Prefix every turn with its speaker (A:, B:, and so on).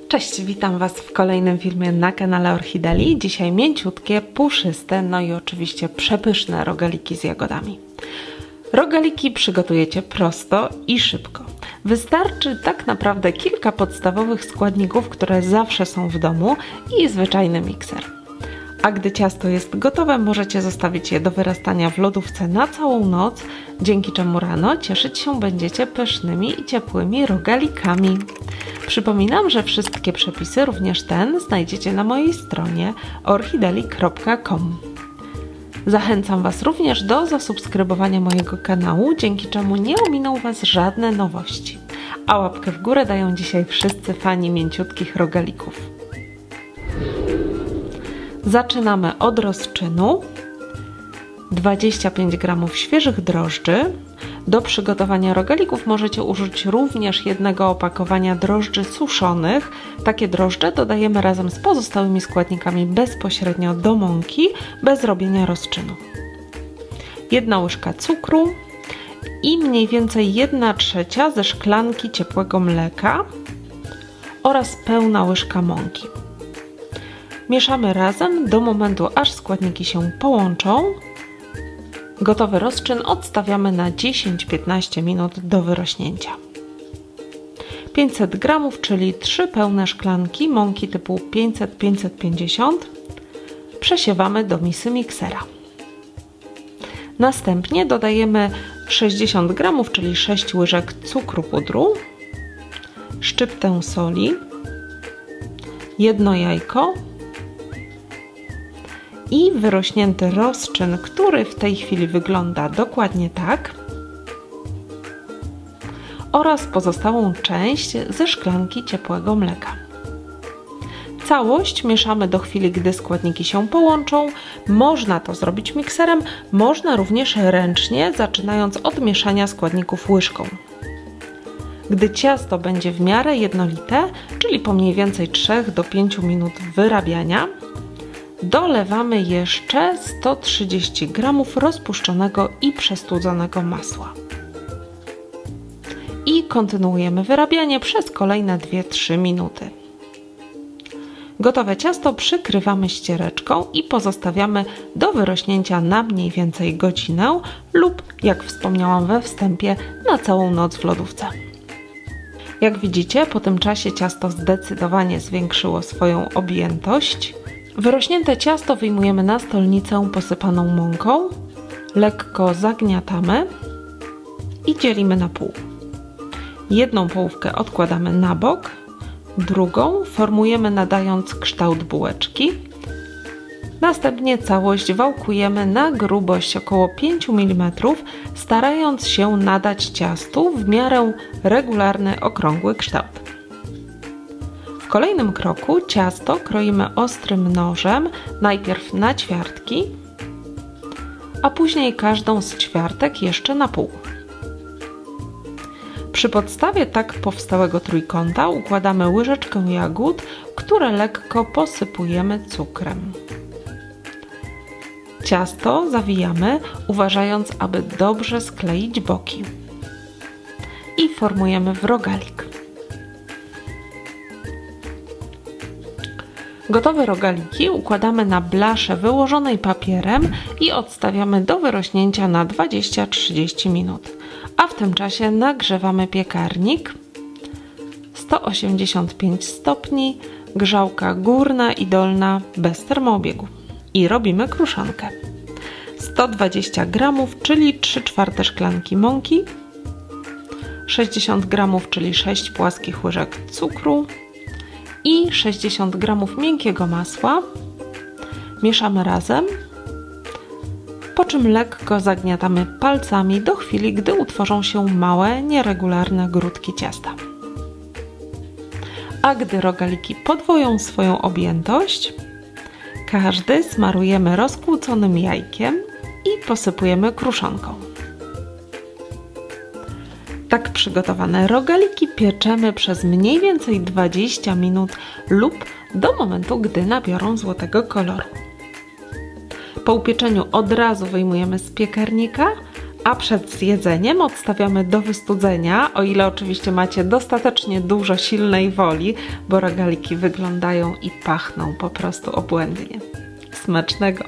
A: Cześć, witam Was w kolejnym filmie na kanale Orchideli. Dzisiaj mięciutkie, puszyste, no i oczywiście przepyszne rogaliki z jagodami. Rogaliki przygotujecie prosto i szybko. Wystarczy tak naprawdę kilka podstawowych składników, które zawsze są w domu i zwyczajny mikser. A gdy ciasto jest gotowe, możecie zostawić je do wyrastania w lodówce na całą noc, dzięki czemu rano cieszyć się będziecie pysznymi i ciepłymi rogalikami. Przypominam, że wszystkie przepisy, również ten, znajdziecie na mojej stronie orchideli.com. Zachęcam Was również do zasubskrybowania mojego kanału, dzięki czemu nie ominą Was żadne nowości. A łapkę w górę dają dzisiaj wszyscy fani mięciutkich rogalików. Zaczynamy od rozczynu. 25 g świeżych drożdży. Do przygotowania rogalików możecie użyć również jednego opakowania drożdży suszonych. Takie drożdże dodajemy razem z pozostałymi składnikami bezpośrednio do mąki, bez robienia rozczynu. 1 łyżka cukru i mniej więcej 1/3 ze szklanki ciepłego mleka oraz pełna łyżka mąki. Mieszamy razem do momentu, aż składniki się połączą. Gotowy rozczyn odstawiamy na 10-15 minut do wyrośnięcia. 500 g, czyli 3 pełne szklanki mąki typu 500-550 przesiewamy do misy miksera. Następnie dodajemy 60 g, czyli 6 łyżek cukru pudru, szczyptę soli, 1 jajko i wyrośnięty rozczyn, który w tej chwili wygląda dokładnie tak, oraz pozostałą część ze szklanki ciepłego mleka. Całość mieszamy do chwili, gdy składniki się połączą. Można to zrobić mikserem, można również ręcznie, zaczynając od mieszania składników łyżką. Gdy ciasto będzie w miarę jednolite, czyli po mniej więcej 3 do 5 minut wyrabiania, dolewamy jeszcze 130 g rozpuszczonego i przestudzonego masła. I kontynuujemy wyrabianie przez kolejne 2-3 minuty. Gotowe ciasto przykrywamy ściereczką i pozostawiamy do wyrośnięcia na mniej więcej godzinę lub, jak wspomniałam we wstępie, na całą noc w lodówce. Jak widzicie, po tym czasie ciasto zdecydowanie zwiększyło swoją objętość. Wyrośnięte ciasto wyjmujemy na stolnicę posypaną mąką, lekko zagniatamy i dzielimy na pół. Jedną połówkę odkładamy na bok, drugą formujemy nadając kształt bułeczki. Następnie całość wałkujemy na grubość około 5 mm, starając się nadać ciastu w miarę regularny, okrągły kształt. W kolejnym kroku ciasto kroimy ostrym nożem, najpierw na ćwiartki, a później każdą z ćwiartek jeszcze na pół. Przy podstawie tak powstałego trójkąta układamy łyżeczkę jagód, które lekko posypujemy cukrem. Ciasto zawijamy, uważając, aby dobrze skleić boki. I formujemy w rogalik. Gotowe rogaliki układamy na blasze wyłożonej papierem i odstawiamy do wyrośnięcia na 20-30 minut. A w tym czasie nagrzewamy piekarnik 185 stopni, grzałka górna i dolna bez termoobiegu. I robimy kruszonkę. 120 g, czyli 3/4 szklanki mąki, 60 g, czyli 6 płaskich łyżek cukru i 60 g miękkiego masła. Mieszamy razem, po czym lekko zagniatamy palcami do chwili, gdy utworzą się małe, nieregularne grudki ciasta. A gdy rogaliki podwoją swoją objętość, każdy smarujemy rozkłóconym jajkiem i posypujemy kruszonką. Tak przygotowane rogaliki pieczemy przez mniej więcej 20 minut lub do momentu, gdy nabiorą złotego koloru. Po upieczeniu od razu wyjmujemy z piekarnika, A przed jedzeniem odstawiamy do wystudzenia, o ile oczywiście macie dostatecznie dużo silnej woli, bo rogaliki wyglądają i pachną po prostu obłędnie. Smacznego!